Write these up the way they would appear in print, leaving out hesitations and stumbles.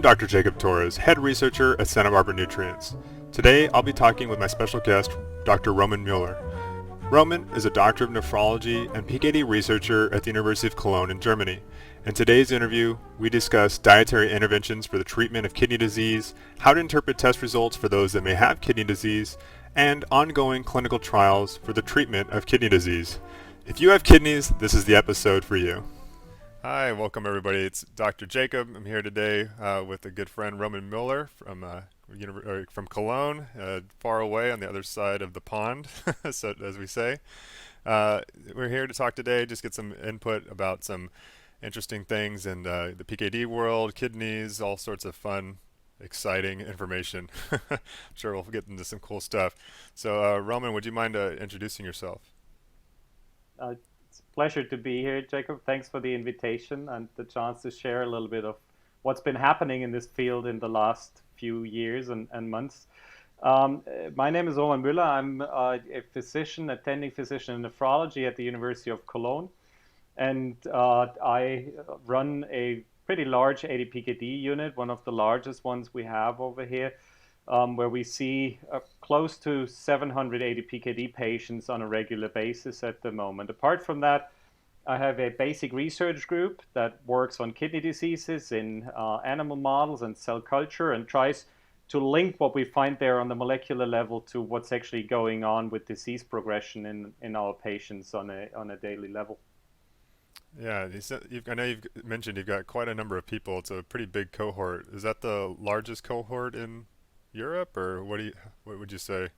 I'm Dr. Jacob Torres, head researcher at Santa Barbara Nutrients. Today, I'll be talking with my special guest, Dr. Roman Mueller. Roman is a doctor of nephrology and PKD researcher at the University of Cologne in Germany. In today's interview, we discuss dietary interventions for the treatment of kidney disease, how to interpret test results for those that may have kidney disease, and ongoing clinical trials for the treatment of kidney disease. If you have kidneys, this is the episode for you. Hi, welcome everybody. It's Dr. Jacob. I'm here today with a good friend, Roman Mueller from Cologne, far away on the other side of the pond, so, as we say. We're here to talk today, just get some input about some interesting things in the PKD world, kidneys, all sorts of fun, exciting information. I'm sure we'll get into some cool stuff. So, Roman, would you mind introducing yourself? It's a pleasure to be here, Jacob. Thanks for the invitation and the chance to share a little bit of what's been happening in this field in the last few years and months. My name is Roman Müller. I'm a physician, attending physician in nephrology at the University of Cologne. And I run a pretty large ADPKD unit, one of the largest ones we have over here, where we see close to 700 ADPKD patients on a regular basis at the moment. Apart from that, I have a basic research group that works on kidney diseases in animal models and cell culture and tries to link what we find there on the molecular level to what's actually going on with disease progression in our patients on a daily level. Yeah, I know you've mentioned you've got quite a number of people. It's a pretty big cohort. Is that the largest cohort in Europe, or what would you say?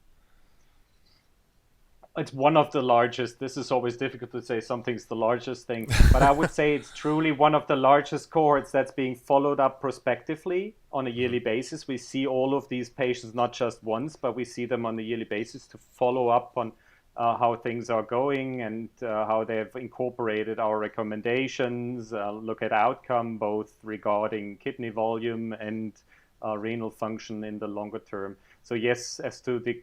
It's one of the largest. This is always difficult to say something's the largest thing, but I would say it's truly one of the largest cohorts that's being followed up prospectively on a yearly basis. We see all of these patients not just once, but we see them on a yearly basis to follow up on how things are going and how they've incorporated our recommendations, look at outcome both regarding kidney volume and renal function in the longer term. So yes, as to the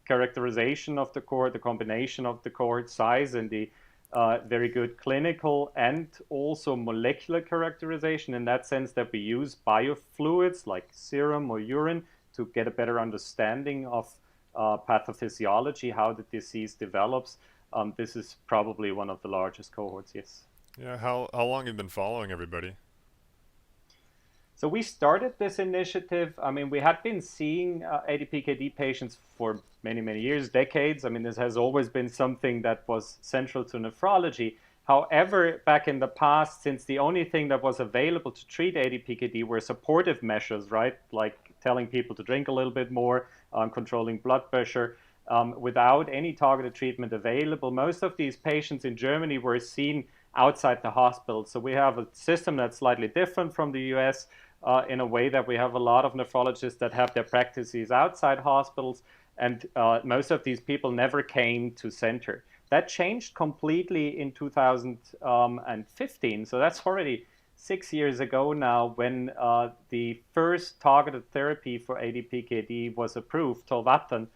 characterization of the cohort, the combination of the cohort size and the very good clinical and also molecular characterization in that sense that we use biofluids like serum or urine to get a better understanding of pathophysiology, how the disease develops. This is probably one of the largest cohorts, yes. Yeah, how long have you been following everybody? So we started this initiative. I mean, we had been seeing ADPKD patients for many, many years, decades. I mean, this has always been something that was central to nephrology. However, back in the past, since the only thing that was available to treat ADPKD were supportive measures, right? Like telling people to drink a little bit more, controlling blood pressure, without any targeted treatment available. Most of these patients in Germany were seen outside the hospital. So we have a system that's slightly different from the US in a way that we have a lot of nephrologists that have their practices outside hospitals, and most of these people never came to center. That changed completely in 2015. So that's already 6 years ago now when the first targeted therapy for ADPKD was approved, tolvaptan.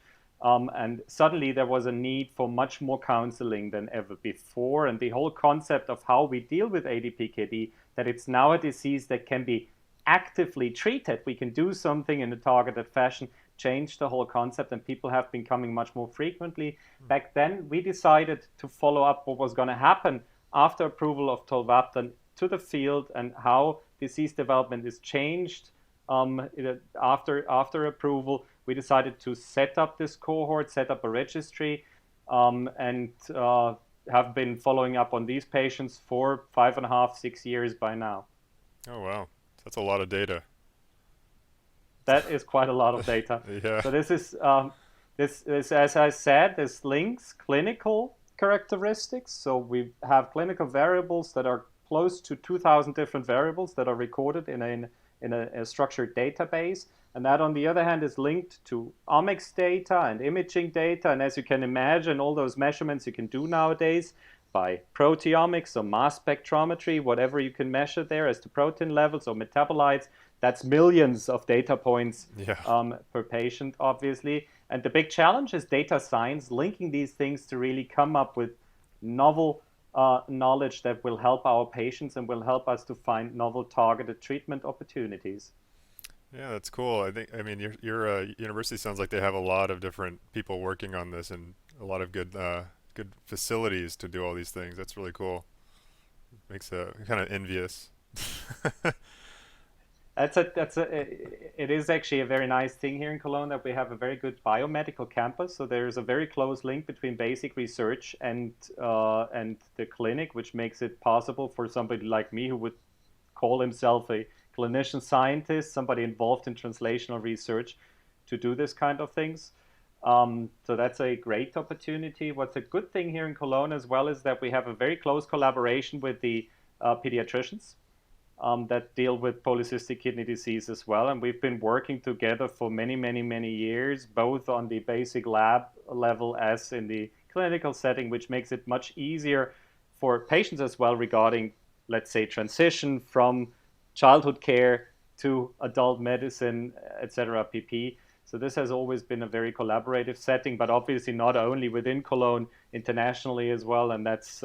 And suddenly there was a need for much more counseling than ever before. And the whole concept of how we deal with ADPKD, that it's now a disease that can be actively treated, we can do something in a targeted fashion, changed the whole concept, and people have been coming much more frequently. Back then, we decided to follow up what was going to happen after approval of tolvaptan to the field and how disease development is changed after approval. We decided to set up this cohort, set up a registry, and have been following up on these patients for 5.5, 6 years by now. Oh, wow. That's a lot of data. That is quite a lot of data. Yeah. So this is, as I said, this links clinical characteristics. So we have clinical variables that are close to 2,000 different variables that are recorded in a structured database. And that, on the other hand, is linked to omics data and imaging data. And as you can imagine, all those measurements you can do nowadays by proteomics or mass spectrometry, whatever you can measure there as to protein levels or metabolites, that's millions of data points per patient, obviously. And the big challenge is data science, linking these things to really come up with novel knowledge that will help our patients and will help us to find novel targeted treatment opportunities. Yeah, that's cool. I mean, your university sounds like they have a lot of different people working on this and a lot of good facilities to do all these things. That's really cool. Makes a kind of envious. It is actually a very nice thing here in Cologne that we have a very good biomedical campus. So there's a very close link between basic research and the clinic, which makes it possible for somebody like me who would call himself a clinician scientist, somebody involved in translational research, to do this kind of things. So that's a great opportunity. What's a good thing here in Cologne as well is that we have a very close collaboration with the pediatricians that deal with polycystic kidney disease as well. And we've been working together for many, many, many years, both on the basic lab level as in the clinical setting, which makes it much easier for patients as well regarding, let's say, transition from childhood care to adult medicine, etc., PP. So this has always been a very collaborative setting, but obviously not only within Cologne, internationally as well. And that's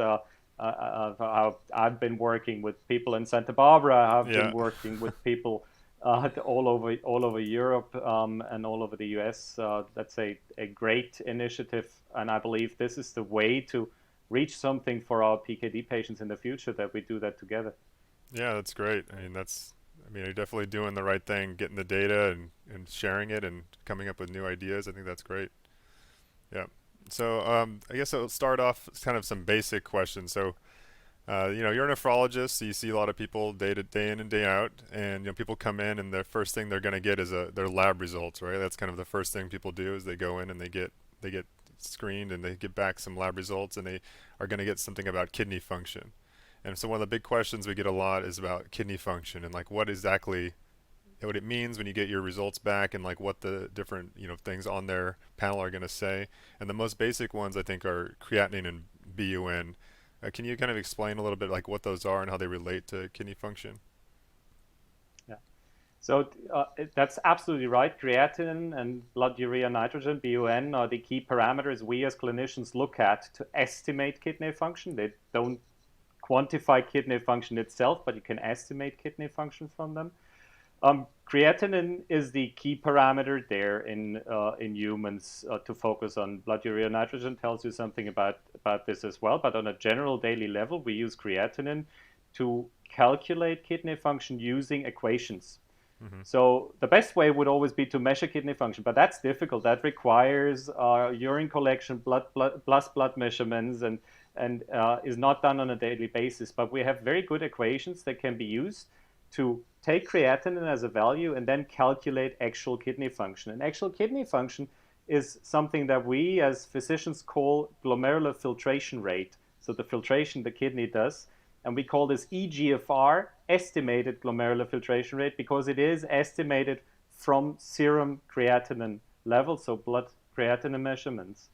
I've been working with people in Santa Barbara. I've been Yeah. working with people all over Europe and all over the US. That's a great initiative, and I believe this is the way to reach something for our PKD patients in the future, that we do that together. Yeah, that's great. I mean, you're definitely doing the right thing, getting the data and sharing it and coming up with new ideas. I think that's great. Yeah. So I guess I'll start off kind of some basic questions. So you're a nephrologist, so you see a lot of people day in and day out, and people come in, and the first thing they're going to get is their lab results, right? That's kind of the first thing people do is they go in and they get screened and they get back some lab results, and they are going to get something about kidney function. And so one of the big questions we get a lot is about kidney function and like what it means when you get your results back and like what the different things on their panel are going to say. And the most basic ones I think are creatinine and BUN. Can you kind of explain a little bit like what those are and how they relate to kidney function? Yeah. So that's absolutely right. Creatinine and blood urea nitrogen, BUN, are the key parameters we as clinicians look at to estimate kidney function. They don't quantify kidney function itself, but you can estimate kidney function from them. Creatinine is the key parameter there in humans to focus on. Blood urea nitrogen tells you something about this as well. But on a general daily level, we use creatinine to calculate kidney function using equations. Mm-hmm. So the best way would always be to measure kidney function, but that's difficult. That requires urine collection, blood measurements, and is not done on a daily basis. But we have very good equations that can be used to take creatinine as a value and then calculate actual kidney function. And actual kidney function is something that we as physicians call glomerular filtration rate. So the filtration the kidney does. And we call this EGFR, estimated glomerular filtration rate, because it is estimated from serum creatinine levels, so blood creatinine measurements.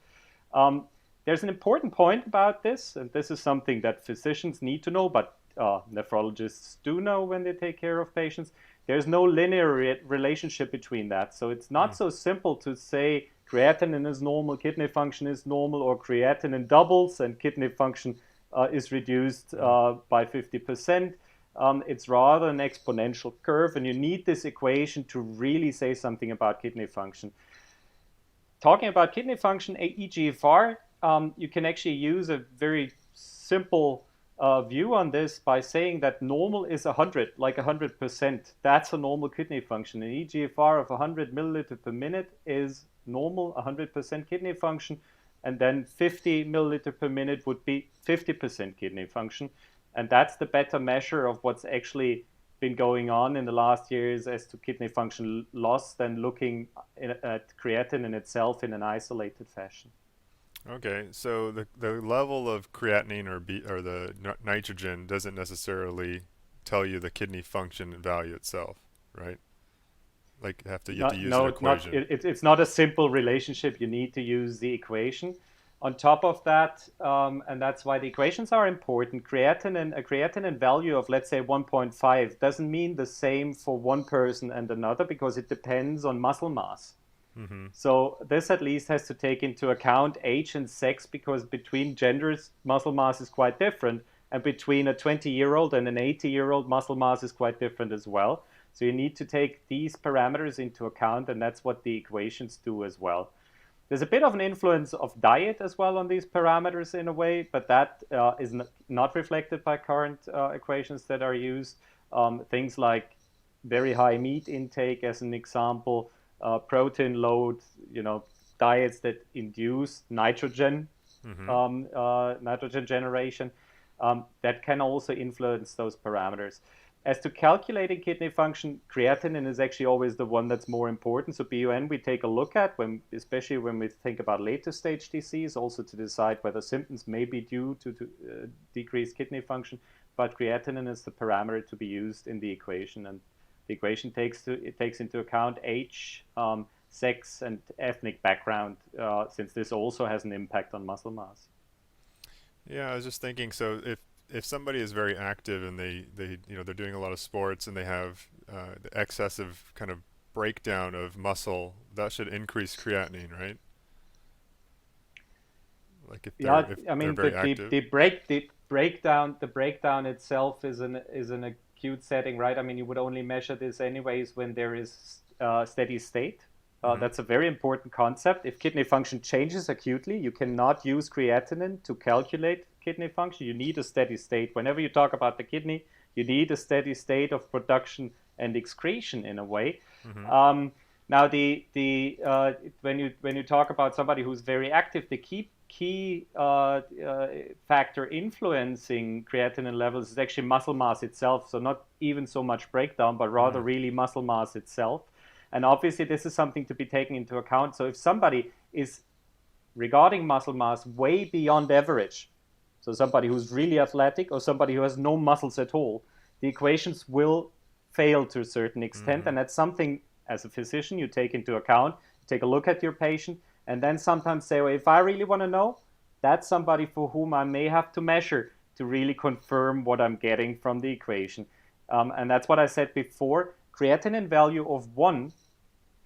There's an important point about this, and this is something that physicians need to know, but nephrologists do know when they take care of patients. There's no linear relationship between that. So it's not so simple to say creatinine is normal, kidney function is normal, or creatinine doubles and kidney function is reduced by 50%. It's rather an exponential curve, and you need this equation to really say something about kidney function. Talking about kidney function, eGFR, you can actually use a very simple view on this by saying that normal is 100, like 100%. That's a normal kidney function. An eGFR of 100 milliliter per minute is normal, 100% kidney function. And then 50 milliliter per minute would be 50% kidney function. And that's the better measure of what's actually been going on in the last years as to kidney function loss than looking at creatinine itself in an isolated fashion. Okay, so the level of creatinine or the nitrogen doesn't necessarily tell you the kidney function value itself, right? Like you have to use an equation. It's not a simple relationship. You need to use the equation. On top of that, and that's why the equations are important. A creatinine value of, let's say, 1.5 doesn't mean the same for one person and another, because it depends on muscle mass. Mm-hmm. So this at least has to take into account age and sex, because between genders, muscle mass is quite different. And between a 20-year-old and an 80-year-old, muscle mass is quite different as well. So you need to take these parameters into account, and that's what the equations do as well. There's a bit of an influence of diet as well on these parameters in a way, but that is not reflected by current equations that are used. Things like very high meat intake, as an example, protein load, diets that induce nitrogen, nitrogen generation, that can also influence those parameters. As to calculating kidney function, creatinine is actually always the one that's more important. So BUN we take a look at, especially when we think about later stage disease, also to decide whether symptoms may be due to decreased kidney function. But creatinine is the parameter to be used in the equation, and the equation takes into account age, sex, and ethnic background, since this also has an impact on muscle mass. Yeah, I was just thinking, so if somebody is very active and they're doing a lot of sports and they have the excessive kind of breakdown of muscle, that should increase creatinine, right? Like if they're very active. The breakdown itself is an acute setting, right? I mean, you would only measure this anyways when there is steady state. That's a very important concept. If kidney function changes acutely, you cannot use creatinine to calculate kidney function. You need a steady state. Whenever you talk about the kidney, you need a steady state of production and excretion in a way. Now, when you talk about somebody who's very active, the key factor influencing creatinine levels is actually muscle mass itself. So not even so much breakdown, but rather really muscle mass itself. And obviously, this is something to be taken into account. So if somebody is, regarding muscle mass, way beyond average, so somebody who's really athletic or somebody who has no muscles at all, the equations will fail to a certain extent. And that's something, as a physician, you take into account. You take a look at your patient, and then sometimes say, well, if I really want to know, that's somebody for whom I may have to measure to really confirm what I'm getting from the equation. And that's what I said before. Creatinine value of 1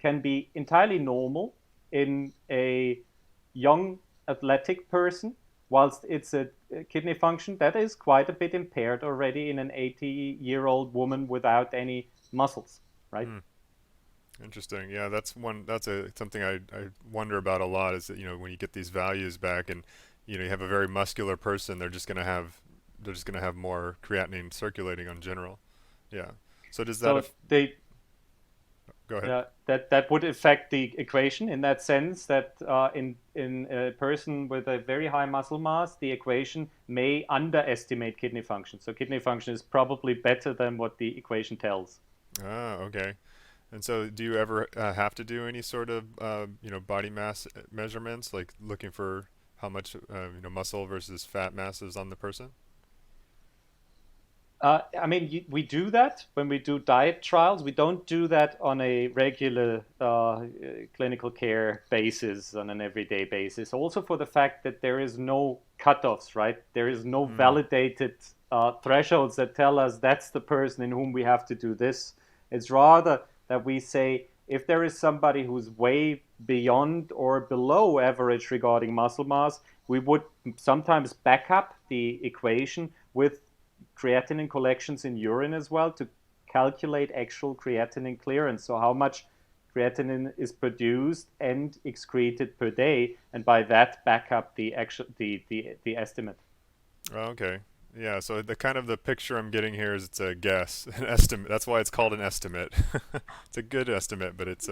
can be entirely normal in a young athletic person, whilst it's a kidney function that is quite a bit impaired already in an 80-year-old woman without any muscles, right? Interesting. Yeah, that's something I wonder about a lot, is that, when you get these values back and, you have a very muscular person, they're just going to have more creatinine circulating on general. Yeah. So does that... Go ahead. That would affect the equation in that sense that in a person with a very high muscle mass, the equation may underestimate kidney function. So kidney function is probably better than what the equation tells. Ah, okay. And so do you ever have to do any sort of body mass measurements, like looking for how much muscle versus fat mass is on the person? I mean, we do that when we do diet trials. We don't do that on a regular clinical care basis, on an everyday basis. Also for the fact that there is no cutoffs, right? There is no validated thresholds that tell us that's the person in whom we have to do this. It's rather that we say, if there is somebody who's way beyond or below average regarding muscle mass, we would sometimes back up the equation with creatinine collections in urine as well to calculate actual creatinine clearance. So how much creatinine is produced and excreted per day, and by that back up the estimate. Oh, okay. Yeah, so the picture I'm getting here is it's a guess, an estimate. That's why it's called an estimate. It's a good estimate, but it's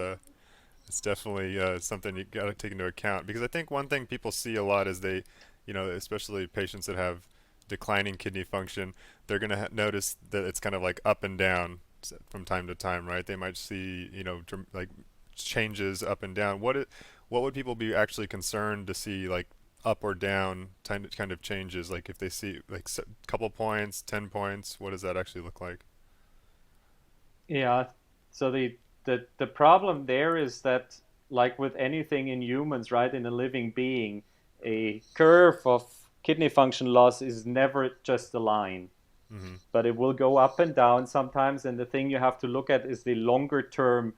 definitely something you got to take into account, because I think one thing people see a lot is they, especially patients that have declining kidney function, they're going to notice that it's kind of like up and down from time to time, right? They might see, like changes up and down. What would people be actually concerned to see, like up or down kind of changes? Like if they see like a couple points, 10 points, what does that actually look like? Yeah. So the problem there is that, like with anything in humans, right, in a living being, a curve of kidney function loss is never just a line, but it will go up and down sometimes. And the thing you have to look at is the longer term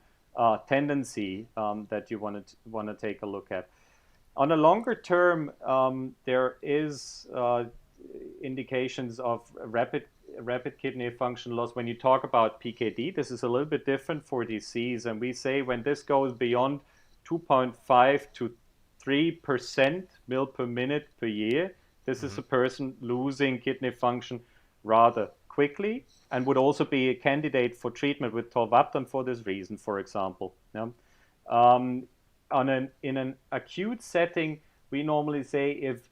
tendency that you want to take a look at. On a longer term, there is indications of rapid rapid kidney function loss, when you talk about PKD, this is a little bit different for disease. And we say when this goes beyond 2.5 to 3% mil per minute per year, this is a person losing kidney function rather quickly and would also be a candidate for treatment with tolvaptan for this reason, for example. Yeah? In an acute setting, we normally say if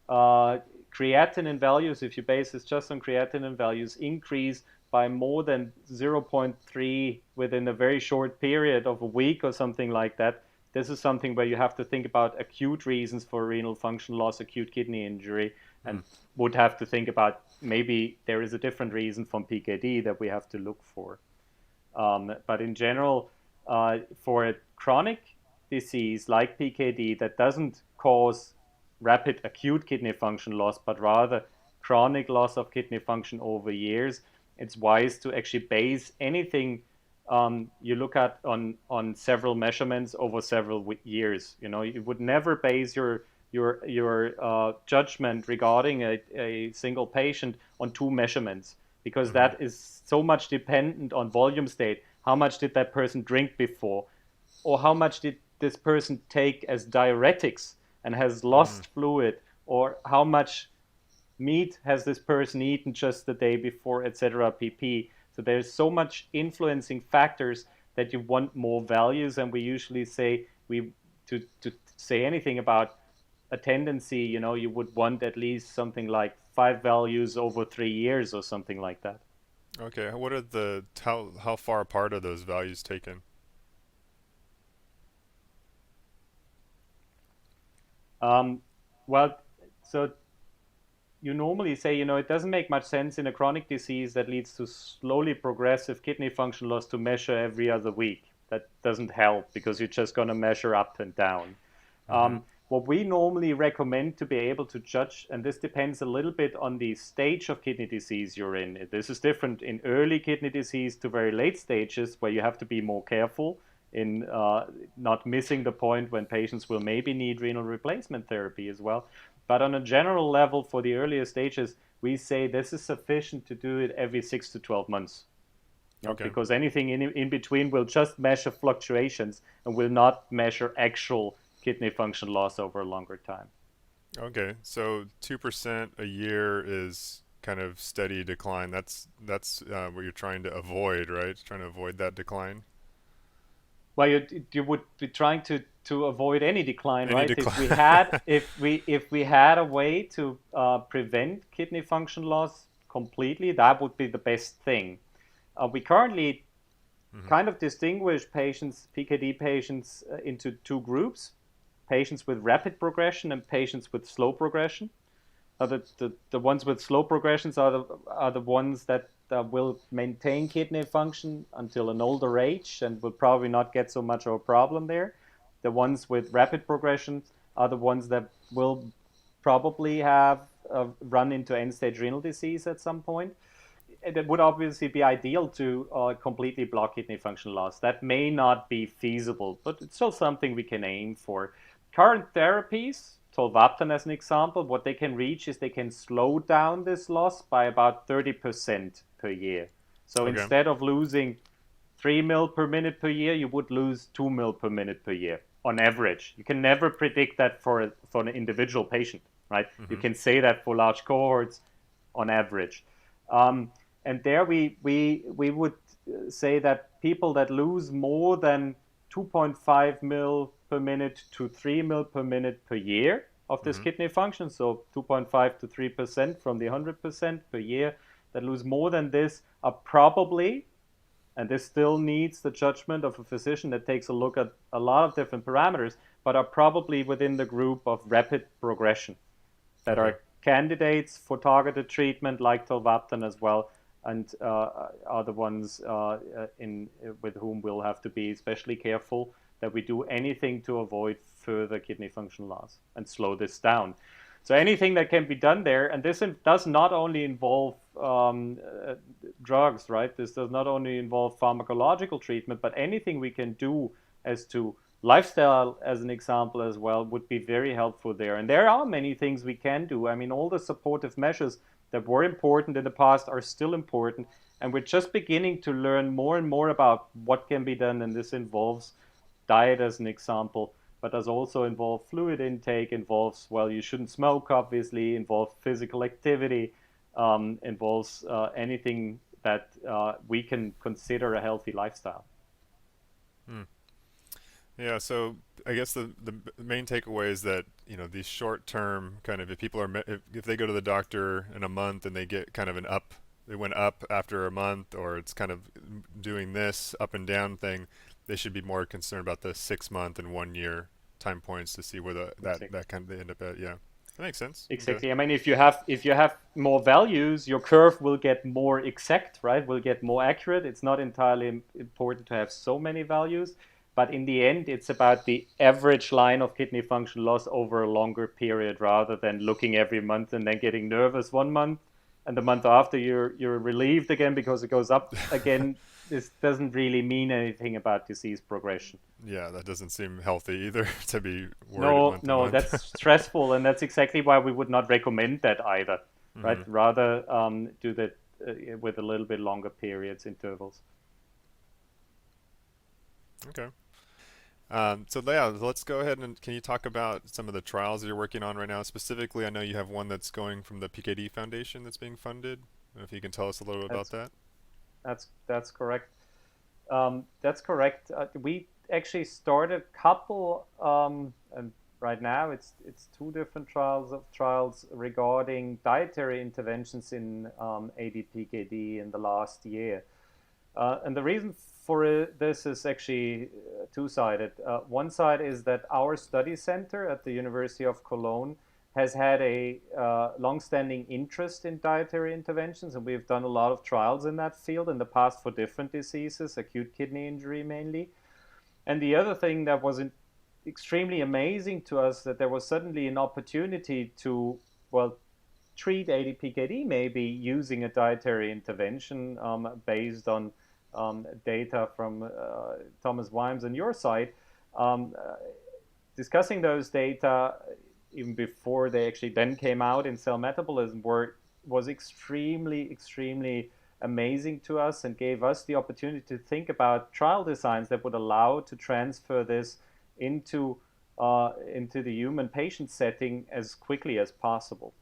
creatinine values, if you base this just on creatinine values, increase by more than 0.3 within a very short period of a week or something like that, this is something where you have to think about acute reasons for renal function loss, acute kidney injury, and would have to think about maybe there is a different reason from PKD that we have to look for. But in general, for a chronic disease like PKD that doesn't cause rapid acute kidney function loss, but rather chronic loss of kidney function over years, it's wise to actually base anything you look at on several measurements over several years. You know, you would never base your judgment regarding a single patient on 2 measurements, because that is so much dependent on volume state. How much did that person drink before? Or how much did this person take as diuretics and has lost fluid? Or how much meat has this person eaten just the day before, etc. pp. So there's so much influencing factors that you want more values, and we usually say to say anything about a tendency, you know, you would want at least something like 5 values over 3 years or something like that. Okay, what are how far apart are those values taken? Well, so you normally say, you know, it doesn't make much sense in a chronic disease that leads to slowly progressive kidney function loss to measure every other week. That doesn't help because you're just going to measure up and down. What we normally recommend to be able to judge, and this depends a little bit on the stage of kidney disease you're in. This is different in early kidney disease to very late stages where you have to be more careful in not missing the point when patients will maybe need renal replacement therapy as well. But on a general level for the earlier stages, we say this is sufficient to do it every 6 to 12 months. Okay. Because anything in between will just measure fluctuations and will not measure actual kidney function loss over a longer time. Okay, so 2% a year is kind of steady decline. That's what you're trying to avoid, right? Trying to avoid that decline. Well, you would be trying to avoid any decline, right? Decline. If we had a way to prevent kidney function loss completely, that would be the best thing. We currently kind of distinguish patients, PKD patients, into 2 groups: patients with rapid progression and patients with slow progression. The ones with slow progressions are the ones that will maintain kidney function until an older age and will probably not get so much of a problem there. The ones with rapid progression are the ones that will probably have run into end-stage renal disease at some point. It would obviously be ideal to completely block kidney function loss. That may not be feasible, but it's still something we can aim for. Current therapies, tolvaptan as an example, what they can reach is they can slow down this loss by about 30% per year. So instead of losing 3 mil per minute per year, you would lose 2 mil per minute per year on average. You can never predict that for an individual patient, right? You can say that for large cohorts on average. And there we would say that people that lose more than 2.5 mil per minute to 3 mil per minute per year of this kidney function, so 2.5 to 3% from the 100% per year, that lose more than this are probably, and this still needs the judgment of a physician that takes a look at a lot of different parameters, but are probably within the group of rapid progression that are candidates for targeted treatment like tolvaptan as well, and are the ones with whom we'll have to be especially careful that we do anything to avoid further kidney function loss and slow this down. So anything that can be done there, and this does not only involve drugs, right? This does not only involve pharmacological treatment, but anything we can do as to lifestyle, as an example as well, would be very helpful there. And there are many things we can do. I mean, all the supportive measures that were important in the past are still important. And we're just beginning to learn more and more about what can be done. And this involves diet, as an example, but does also involve fluid intake, involves, well, you shouldn't smoke, obviously, involves physical activity, involves anything that we can consider a healthy lifestyle. Hmm. Yeah, so I guess the main takeaway is that, these short term kind of, if people are if they go to the doctor in a month and they get kind of they went up after a month, or it's kind of doing this up and down thing, they should be more concerned about the 6 month and 1 year time points to see where that kind of they end up at. Yeah, that makes sense. Exactly. Okay. I mean, if you have more values, your curve will get more exact, right? Will get more accurate. It's not entirely important to have so many values, but in the end, it's about the average line of kidney function loss over a longer period, rather than looking every month and then getting nervous one month, and the month after you're relieved again because it goes up again. This doesn't really mean anything about disease progression. Yeah, that doesn't seem healthy either to be worried No, month to no, month. that's stressful, and that's exactly why we would not recommend that either, right? Hmm. Rather do that with a little bit longer periods, intervals. Okay. So yeah, let's go ahead and can you talk about some of the trials that you're working on right now? Specifically, I know you have one that's going from the PKD Foundation that's being funded. I don't know if you can tell us a little bit about That's that. that's correct. That's correct. We actually started a couple, and right now it's two different trials regarding dietary interventions in ADPKD in the last year. And the reason for this is actually two-sided. One side is that our study center at the University of Cologne has had a long-standing interest in dietary interventions, and we've done a lot of trials in that field in the past for different diseases, acute kidney injury mainly. And the other thing that was extremely amazing to us, that there was suddenly an opportunity to, well, treat ADPKD maybe using a dietary intervention based on data from Thomas Wimes and your site. Um, uh, Discussing those data even before they actually then came out in Cell Metabolism was extremely amazing to us, and gave us the opportunity to think about trial designs that would allow to transfer this into the human patient setting as quickly as possible.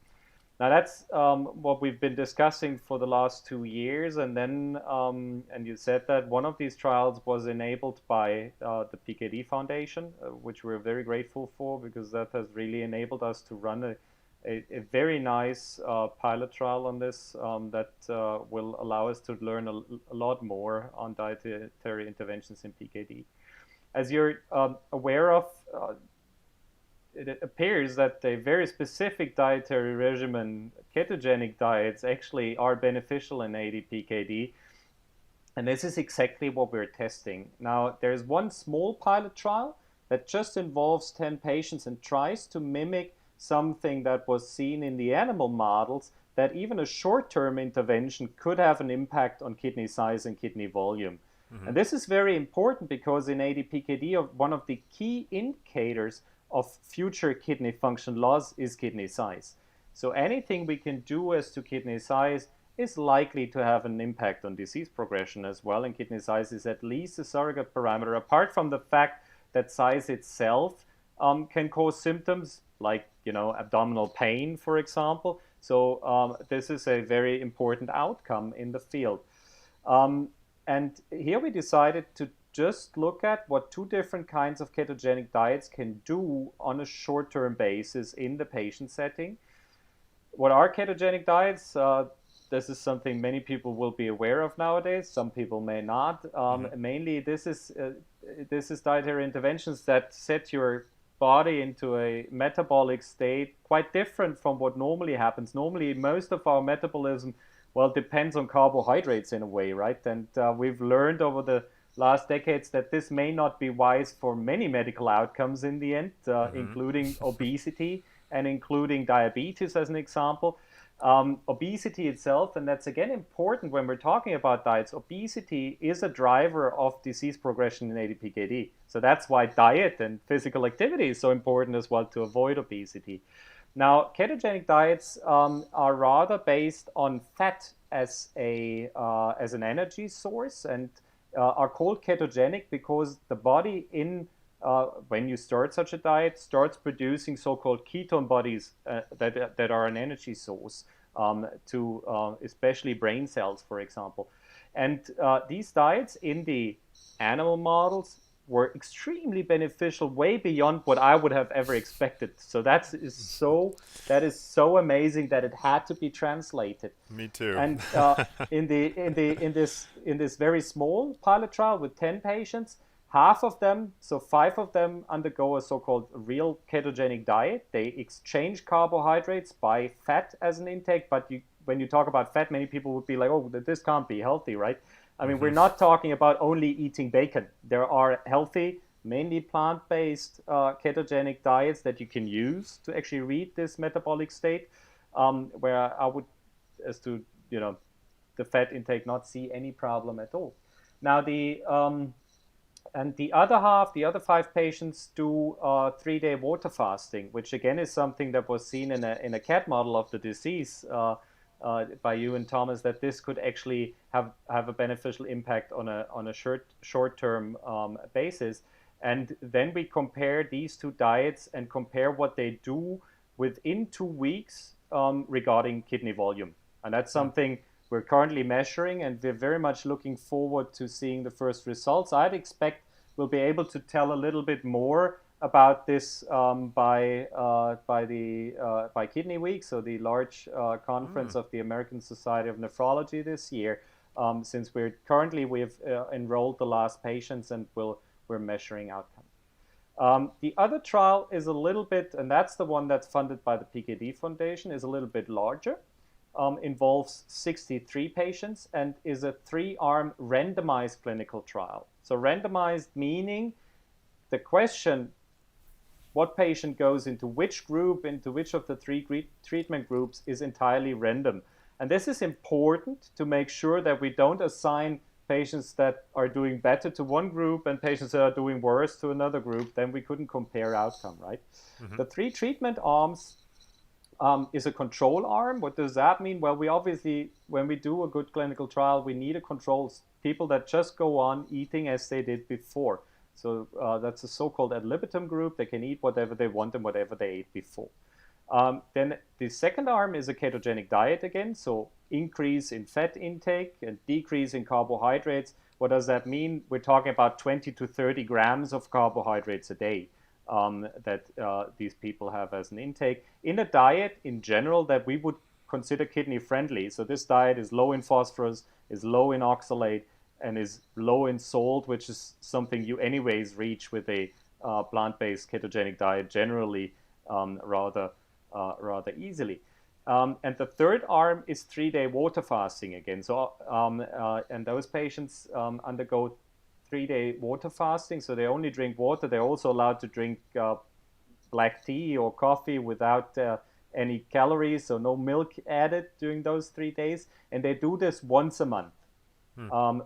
Now that's what we've been discussing for the last 2 years, and then and you said that one of these trials was enabled by the PKD Foundation, which we're very grateful for, because that has really enabled us to run a very nice pilot trial on this that will allow us to learn a lot more on dietary interventions in PKD. As you're aware of, it appears that a very specific dietary regimen, ketogenic diets, actually are beneficial in ADPKD. And this is exactly what we're testing. Now, there's one small pilot trial that just involves 10 patients and tries to mimic something that was seen in the animal models, that even a short-term intervention could have an impact on kidney size and kidney volume. Hmm. And this is very important because in ADPKD, one of the key indicators of future kidney function loss is kidney size. So anything we can do as to kidney size is likely to have an impact on disease progression as well, and kidney size is at least a surrogate parameter, apart from the fact that size itself can cause symptoms like, abdominal pain, for example. So this is a very important outcome in the field. And here we decided to just look at what two different kinds of ketogenic diets can do on a short-term basis in the patient setting. What are ketogenic diets? This is something many people will be aware of nowadays. Some people may not. Mainly, this is dietary interventions that set your body into a metabolic state quite different from what normally happens. Normally, most of our metabolism, well, depends on carbohydrates in a way, right? And we've learned over the last decades that this may not be wise for many medical outcomes in the end, including obesity and including diabetes as an example. Obesity itself, and that's again important when we're talking about diets, obesity is a driver of disease progression in ADPKD. So that's why diet and physical activity is so important as well to avoid obesity. Now, ketogenic diets are rather based on fat as an energy source, and are called ketogenic because the body when you start such a diet starts producing so-called ketone bodies that are an energy source to especially brain cells, for example. And these diets in the animal models were extremely beneficial, way beyond what I would have ever expected. So that is so amazing that it had to be translated. Me too. And in this very small pilot trial with 10 patients, half of them, so 5 of them, undergo a so-called real ketogenic diet. They exchange carbohydrates by fat as an intake, but when you talk about fat, many people would be like, oh, this can't be healthy, right? I mean, we're not talking about only eating bacon. There are healthy, mainly plant-based ketogenic diets that you can use to actually read this metabolic state, where I would, as to, the fat intake, not see any problem at all. Now, and the other half, the other 5 patients do 3-day water fasting, which again is something that was seen in a cat model of the disease by you and Thomas, that this could actually have a beneficial impact on a short-term basis. And then we compare these 2 diets and compare what they do within 2 weeks regarding kidney volume. And that's something we're currently measuring, and we're very much looking forward to seeing the first results. I'd expect we'll be able to tell a little bit more about this by Kidney Week, so the large conference of the American Society of Nephrology this year, since we've enrolled the last patients and we're measuring outcome. The other trial is a little bit, and that's the one that's funded by the PKD Foundation, is a little bit larger. Involves 63 patients and is a 3-arm randomized clinical trial. So randomized meaning the question, what patient goes into which group, into which of the 3 treatment groups, is entirely random. And this is important to make sure that we don't assign patients that are doing better to one group and patients that are doing worse to another group. Then we couldn't compare outcome, right? Mm-hmm. The 3 treatment arms is a control arm. What does that mean? Well, we obviously, when we do a good clinical trial, we need a control, people that just go on eating as they did before. So that's a so-called ad libitum group. They can eat whatever they want and whatever they ate before. Then the second arm is a ketogenic diet again, so increase in fat intake and decrease in carbohydrates. What does that mean? We're talking about 20 to 30 grams of carbohydrates a day that these people have as an intake in a diet in general that we would consider kidney friendly. So this diet is low in phosphorus, is low in oxalate, and is low in salt, which is something you anyways reach with a plant-based ketogenic diet generally rather easily. And the third arm is 3-day water fasting again. So and those patients undergo 3-day water fasting, so they only drink water. They're also allowed to drink black tea or coffee without any calories, so no milk added during those 3 days. And they do this once a month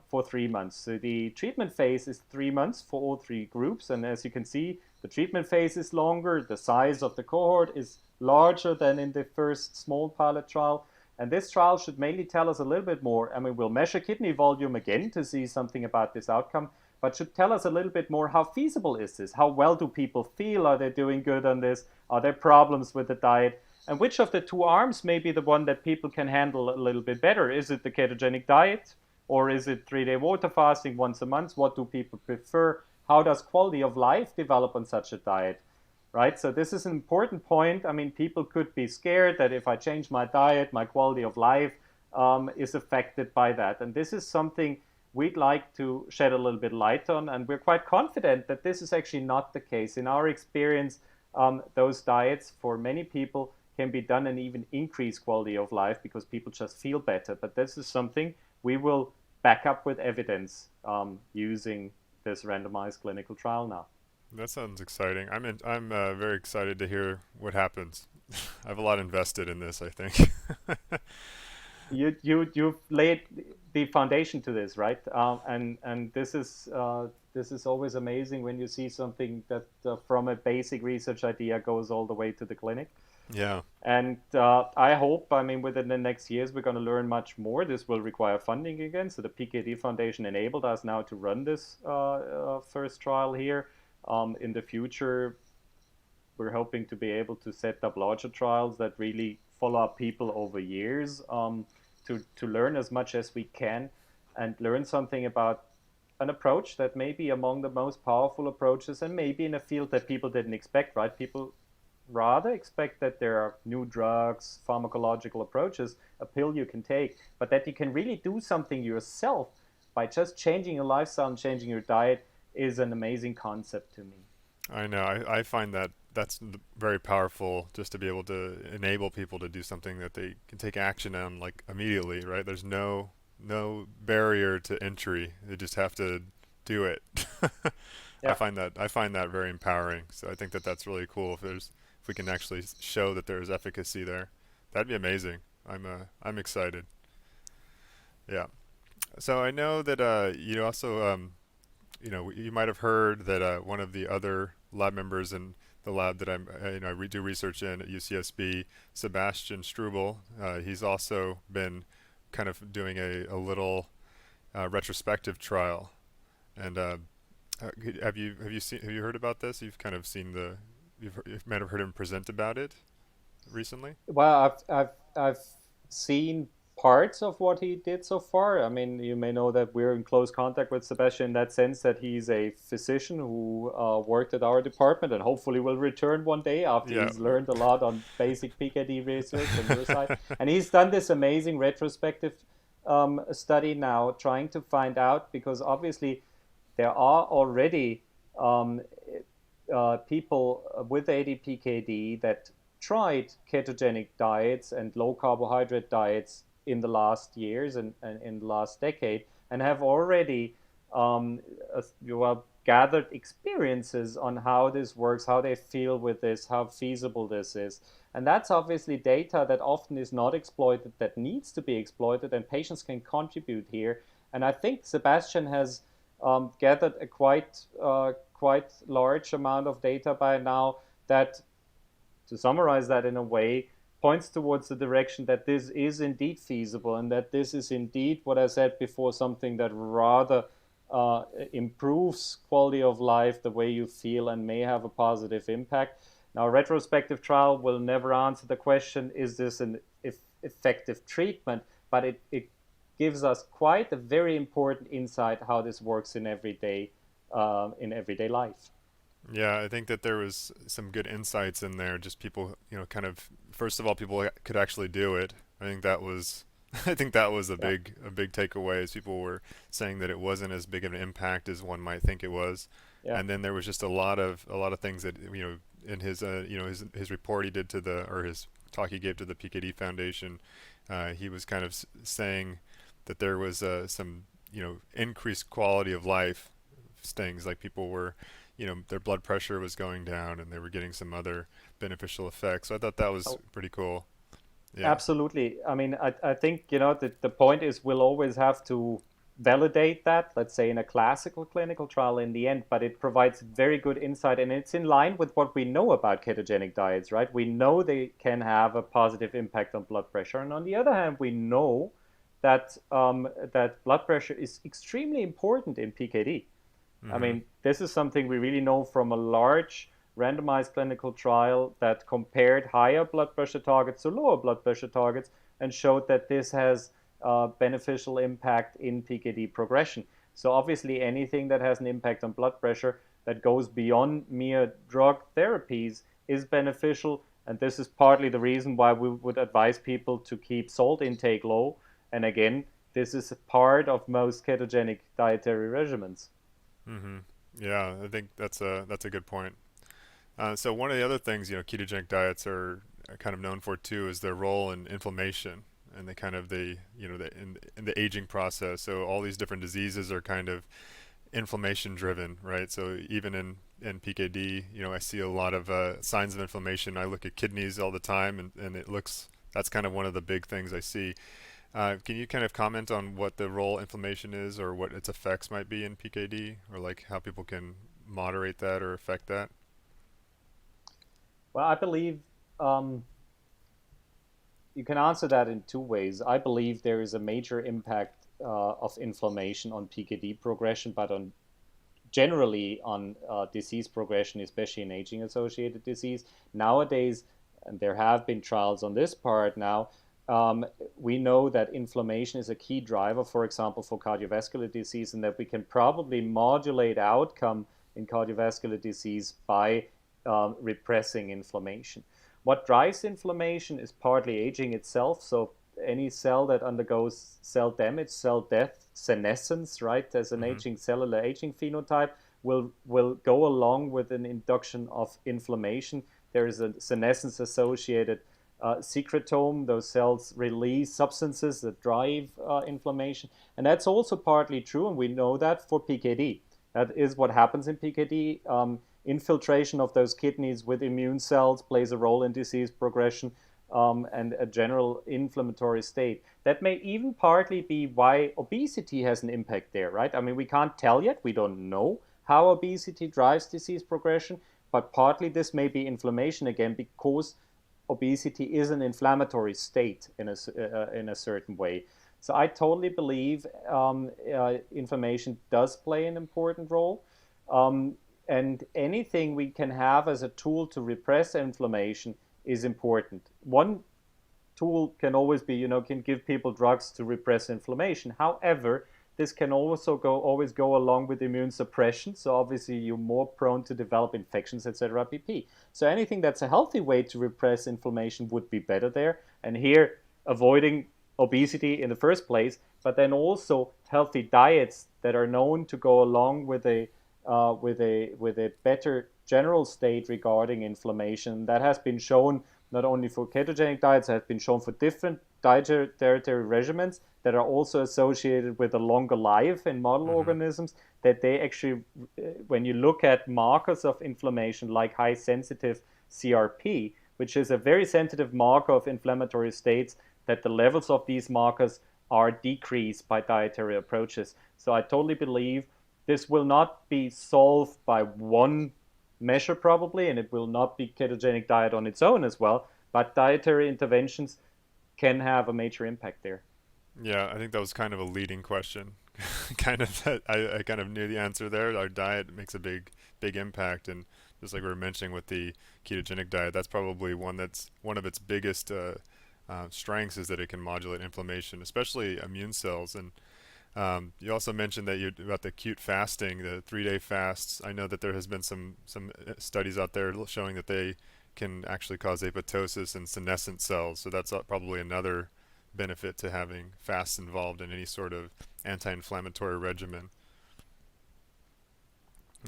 for 3 months. So the treatment phase is 3 months for all 3 groups. And as you can see, the treatment phase is longer. The size of the cohort is larger than in the first small pilot trial. And this trial should mainly tell us a little bit more. I mean, we'll measure kidney volume again to see something about this outcome, but should tell us a little bit more, how feasible is this? How well do people feel? Are they doing good on this? Are there problems with the diet? And which of the 2 arms may be the one that people can handle a little bit better? Is it the ketogenic diet, or is it 3-day water fasting once a month? What do people prefer? How does quality of life develop on such a diet? Right? So this is an important point. I mean, people could be scared that if I change my diet, my quality of life is affected by that. And this is something we'd like to shed a little bit light on. And we're quite confident that this is actually not the case. In our experience, those diets for many people can be done and even increase quality of life because people just feel better. But this is something we will back up with evidence using this randomized clinical trial now. That sounds exciting. I'm very excited to hear what happens. I have a lot invested in this, I think. You've laid the foundation to this, right? And this is always amazing when you see something that from a basic research idea goes all the way to the clinic. Yeah. And I hope, I mean, within the next years, we're going to learn much more. This will require funding again. So the PKD Foundation enabled us now to run this first trial here. In the future, we're hoping to be able to set up larger trials that really follow up people over years, to learn as much as we can and learn something about an approach that may be among the most powerful approaches, and maybe in a field that people didn't expect, right? People rather expect that there are new drugs, pharmacological approaches, a pill you can take, but that you can really do something yourself by just changing your lifestyle and changing your diet is an amazing concept to me. I know. I find that that's very powerful, just to be able to enable people to do something that they can take action on like immediately, right? There's no barrier to entry. They just have to do it. Yeah. I find that very empowering. So I think that that's really cool if we can actually show that there's efficacy there. That'd be amazing. I'm excited. Yeah. So I know that you also you might have heard that one of the other lab members in the lab that I do research in at UCSB, Sebastian Strubel, he's also been kind of doing a little retrospective trial. And have you heard about this? You've kind of seen you might have heard him present about it recently. Well, I've seen parts of what he did so far. I mean, you may know that we're in close contact with Sebastian in that sense that he's a physician who worked at our department and hopefully will return one day after Yeah. he's learned a lot on basic PKD research on your side. And he's done this amazing retrospective study now, trying to find out because obviously there are already um, people with ADPKD that tried ketogenic diets and low carbohydrate diets in the last years and in the last decade and have already gathered experiences on how this works, how they feel with this, how feasible this is. And that's obviously data that often is not exploited, that needs to be exploited, and patients can contribute here. And I think Sebastian has gathered a quite large amount of data by now that, to summarize that in a way, points towards the direction that this is indeed feasible and that this is indeed, what I said before, something that rather improves quality of life, the way you feel, and may have a positive impact. Now, a retrospective trial will never answer the question, is this an effective treatment? But it gives us quite a very important insight how this works in everyday life. Yeah, I think that there was some good insights in there. Just people, kind of first of all, people could actually do it. I think that was, I think that was Yeah, a big takeaway. As people were saying that it wasn't as big of an impact as one might think it was, yeah. and then there was just a lot of things that in his his report he did to the or his talk he gave to the PKD Foundation, he was kind of saying that there was some increased quality of life things like people were their blood pressure was going down and they were getting some other beneficial effects. So I thought that was Oh, pretty cool. Yeah. absolutely. I mean, I think, the point is we'll always have to validate that, let's say, in a classical clinical trial in the end, but it provides very good insight and it's in line with what we know about ketogenic diets, right? We know they can have a positive impact on blood pressure. And on the other hand, we know that blood pressure is extremely important in PKD. I Mhm. mean, this is something we really know from a large randomized clinical trial that compared higher blood pressure targets to lower blood pressure targets and showed that this has beneficial impact in PKD progression. So obviously, anything that has an impact on blood pressure that goes beyond mere drug therapies is beneficial. And this is partly the reason why we would advise people to keep salt intake low. And again, this is a part of most ketogenic dietary regimens. Mhm. Yeah, I think that's a good point. So one of the other things ketogenic diets are kind of known for too is their role in inflammation and the kind of the in the aging process. So all these different diseases are kind of inflammation driven, right? So even in PKD, I see a lot of signs of inflammation. I look at kidneys all the time, and it looks that's kind of one of the big things I see. Can you kind of comment on what the role inflammation is, or what its effects might be in PKD, or like how people can moderate that or affect that? Well, I believe you can answer that in two ways. I believe there is a major impact of inflammation on PKD progression, but on generally on disease progression, especially in aging-associated disease. Nowadays, and there have been trials on this part now, we know that inflammation is a key driver, for example, for cardiovascular disease, and that we can probably modulate outcome in cardiovascular disease by repressing inflammation. What drives inflammation is partly aging itself. So any cell that undergoes cell damage, cell death, senescence, right, as an aging cellular aging phenotype, will go along with an induction of inflammation. There is a senescence associated secretome. Those cells release substances that drive inflammation. And that's also partly true, and we know that for PKD. That is what happens in PKD. Infiltration of those kidneys with immune cells plays a role in disease progression and a general inflammatory state. That may even partly be why obesity has an impact there, right? I mean, we can't tell yet. We don't know how obesity drives disease progression, but partly this may be inflammation again, because obesity is an inflammatory state in a certain way. So I totally believe inflammation does play an important role. And anything we can have as a tool to repress inflammation is important. One tool can always be, can give people drugs to repress inflammation. However, this can also always go along with immune suppression. So obviously you're more prone to develop infections, etc. pp. So anything that's a healthy way to repress inflammation would be better there. And here, avoiding obesity in the first place, but then also healthy diets that are known to go along with a better general state regarding inflammation. That has been shown not only for ketogenic diets, it has been shown for different dietary regimens that are also associated with a longer life in model organisms, that they actually, when you look at markers of inflammation like high sensitive CRP, which is a very sensitive marker of inflammatory states, that the levels of these markers are decreased by dietary approaches. So I totally believe this will not be solved by one measure probably, and it will not be ketogenic diet on its own as well, but dietary interventions can have a major impact there. Yeah, I think that was kind of a leading question. kind of, I kind of knew the answer there. Our diet makes a big impact, and just like we were mentioning with the ketogenic diet, that's probably one of its biggest strengths, is that it can modulate inflammation, especially immune cells. And you also mentioned that about the acute fasting, the 3-day fasts. I know that there has been some studies out there showing that they can actually cause apoptosis in senescent cells. So that's probably another benefit to having fasts involved in any sort of anti-inflammatory regimen.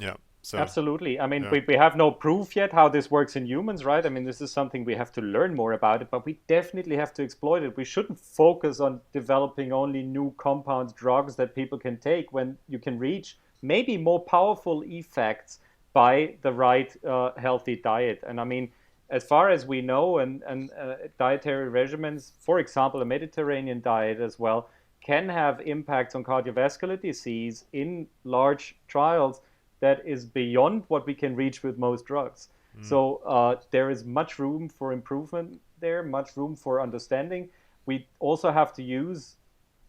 Yeah. So absolutely. I mean, yeah. we have no proof yet how this works in humans, right? I mean, this is something we have to learn more about it, but we definitely have to exploit it. We shouldn't focus on developing only new compounds, drugs that people can take, when you can reach maybe more powerful effects by the right healthy diet. And I mean, as far as we know, and dietary regimens, for example, a Mediterranean diet as well, can have impacts on cardiovascular disease in large trials that is beyond what we can reach with most drugs. So there is much room for improvement there, much room for understanding. We also have to use,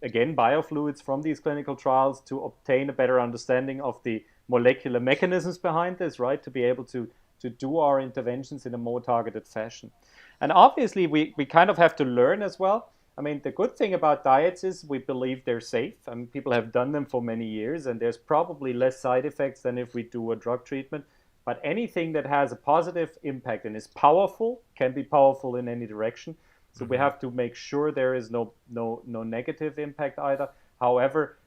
again, biofluids from these clinical trials to obtain a better understanding of the molecular mechanisms behind this, right? To be able to do our interventions in a more targeted fashion. And obviously, we kind of have to learn as well. I mean, the good thing about diets is we believe they're safe. I mean, people have done them for many years, and there's probably less side effects than if we do a drug treatment. But anything that has a positive impact and is powerful can be powerful in any direction. So we have to make sure there is no negative impact either. However,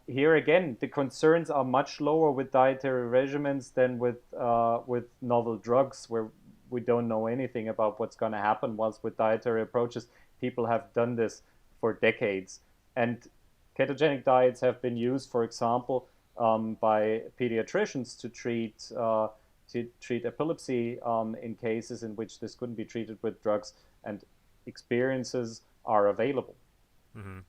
here again, the concerns are much lower with dietary regimens than with novel drugs, where we don't know anything about what's going to happen. Whilst with dietary approaches, people have done this for decades. And ketogenic diets have been used, for example, by pediatricians to treat epilepsy in cases in which this couldn't be treated with drugs, and experiences are available. Hmm.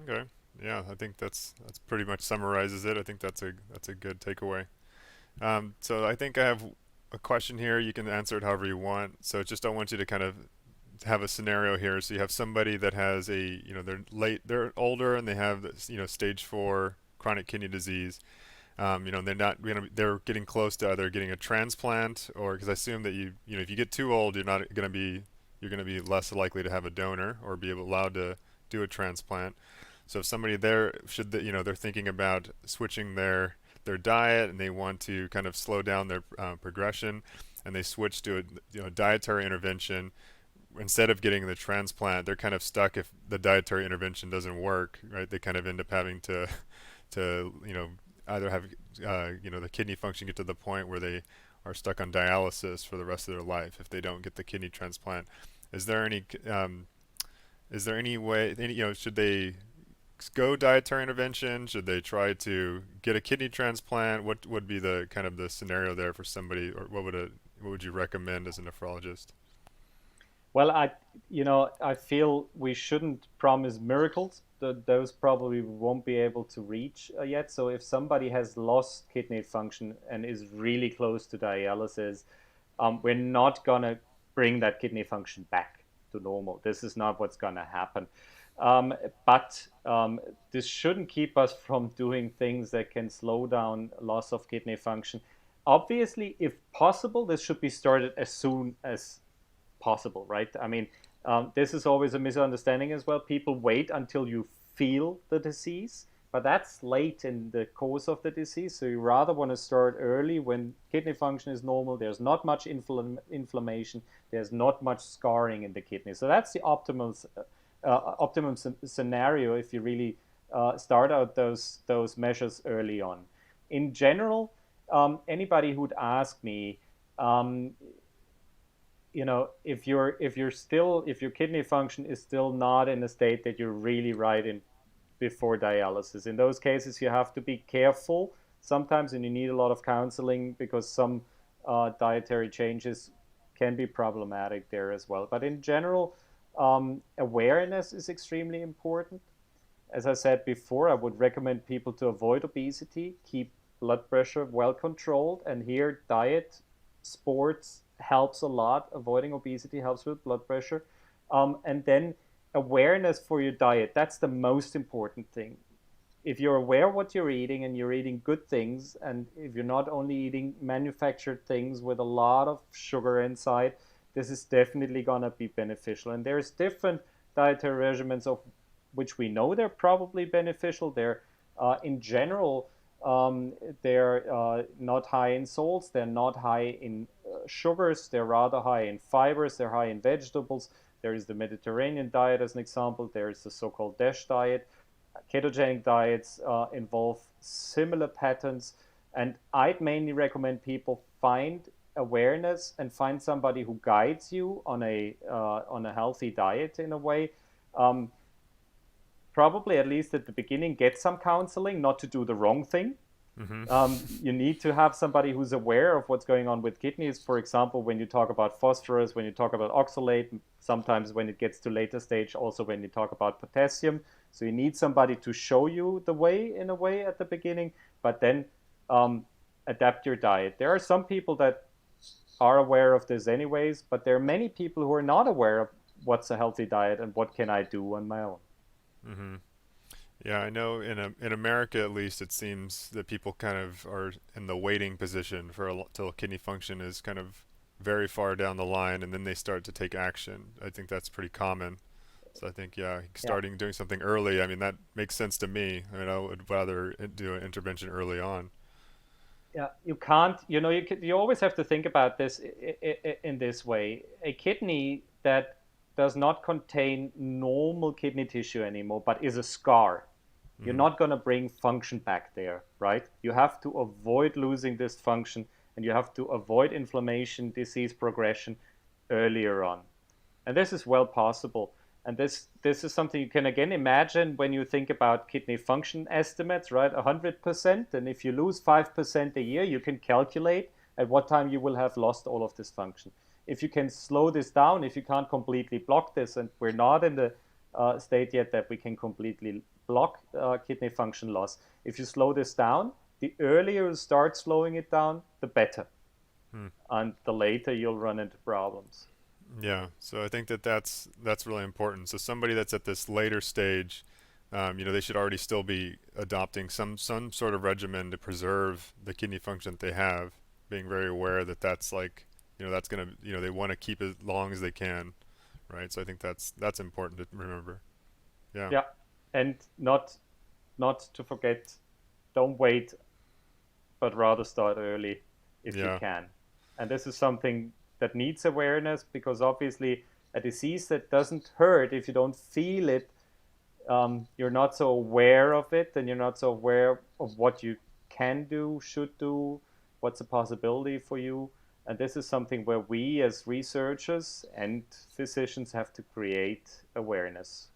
Okay. Yeah, I think that's pretty much summarizes it. I think that's a good takeaway. So I think I have a question here. You can answer it however you want. So just I want you to kind of have a scenario here. So you have somebody that has they're older and they have this, stage 4 chronic kidney disease. They're not they're getting close to either getting a transplant, or because I assume that if you get too old, you're going to be less likely to have a donor or be allowed to do a transplant. So if somebody there they're thinking about switching their diet and they want to kind of slow down their progression, and they switch to a dietary intervention instead of getting the transplant, they're kind of stuck if the dietary intervention doesn't work, right? They kind of end up having to either have the kidney function get to the point where they are stuck on dialysis for the rest of their life if they don't get the kidney transplant. Is there any way, should they go dietary intervention? Should they try to get a kidney transplant? What would be the kind of the scenario there for somebody, or what would you recommend as a nephrologist? Well, I feel we shouldn't promise miracles. Those probably won't be able to reach yet. So if somebody has lost kidney function and is really close to dialysis, we're not gonna bring that kidney function back to normal. This is not what's gonna happen. But this shouldn't keep us from doing things that can slow down loss of kidney function. Obviously, if possible, this should be started as soon as possible, right? I mean, this is always a misunderstanding as well. People wait until you feel the disease, but that's late in the course of the disease. So you rather want to start early when kidney function is normal. There's not much inflammation. There's not much scarring in the kidney. So that's the optimum scenario if you really start out those measures early on. In general, anybody who'd ask me, if your kidney function is still not in a state that you're really right in before dialysis, in those cases you have to be careful sometimes, and you need a lot of counseling because some dietary changes can be problematic there as well. But in general, awareness is extremely important. As I said before, I would recommend people to avoid obesity, keep blood pressure well controlled, and here diet, sports helps a lot. Avoiding obesity helps with blood pressure. And then awareness for your diet. That's the most important thing. If you're aware of what you're eating and you're eating good things, and if you're not only eating manufactured things with a lot of sugar inside, this is definitely going to be beneficial. And there's different dietary regimens of which we know they're probably beneficial. They're in general, they're not high in salts, they're not high in sugars, they're rather high in fibers, they're high in vegetables. There is the Mediterranean diet as an example. There is the so-called DASH diet. Ketogenic diets involve similar patterns, and I'd mainly recommend people find awareness and find somebody who guides you on a healthy diet in a way. Probably at least at the beginning, get some counseling, not to do the wrong thing. You need to have somebody who's aware of what's going on with kidneys. For example, when you talk about phosphorus, when you talk about oxalate, sometimes when it gets to later stage, also when you talk about potassium. So you need somebody to show you the way in a way at the beginning, but then adapt your diet. There are some people that are aware of this anyways, but there are many people who are not aware of what's a healthy diet and what can I do on my own. Mm-hmm. Yeah, I know in America at least it seems that people kind of are in the waiting position for till kidney function is kind of very far down the line, and then they start to take action. I think that's pretty common. So I think Yeah. doing something early. I mean that makes sense to me. I mean I would rather do an intervention early on. Yeah, you can't, you always have to think about this in this way. A kidney that does not contain normal kidney tissue anymore, but is a scar, you're Mm-hmm. not going to bring function back there, right? You have to avoid losing this function, and you have to avoid inflammation, disease progression earlier on. And this is well possible. And this is something you can again imagine when you think about kidney function estimates, right? 100%. And if you lose 5% a year, you can calculate at what time you will have lost all of this function. If you can slow this down, if you can't completely block this, and we're not in the state yet that we can completely block kidney function loss. If you slow this down, the earlier you start slowing it down, the better. And the later you'll run into problems. Yeah, so I think that that's really important. So somebody that's at this later stage, they should already still be adopting some sort of regimen to preserve the kidney function that they have, being very aware that that's like, that's gonna, they want to keep it as long as they can, right? So I think that's important to remember. Yeah. Yeah, and not to forget, don't wait, but rather start early if you can. And this is something that needs awareness, because obviously a disease that doesn't hurt, if you don't feel it, you're not so aware of it, and you're not so aware of what you can do, should do, what's a possibility for you. And this is something where we as researchers and physicians have to create awareness.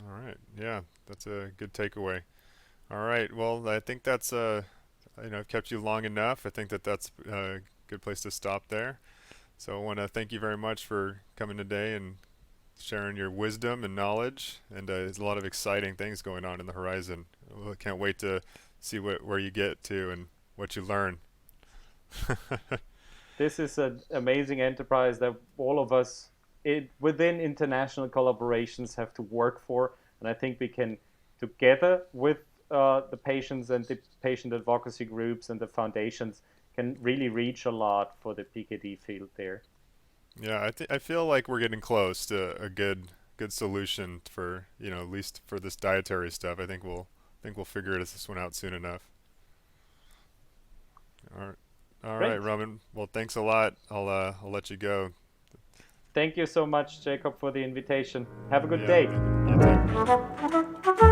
All right. Yeah, that's a good takeaway. All right. Well, I think that's I've kept you long enough. I think that that's a good place to stop there. So I want to thank you very much for coming today and sharing your wisdom and knowledge. And there's a lot of exciting things going on in the horizon. I can't wait to see where you get to and what you learn. This is an amazing enterprise that all of us within international collaborations have to work for. And I think we can, together with the patients and the patient advocacy groups and the foundations, can really reach a lot for the PKD field there. Yeah, I feel like we're getting close to a good solution for, at least for this dietary stuff. I think we'll figure this one out soon enough. All right. All Great. right, Roman. Well, thanks a lot. I'll let you go. Thank you so much, Jacob, for the invitation. Have a good Yeah, day. You too.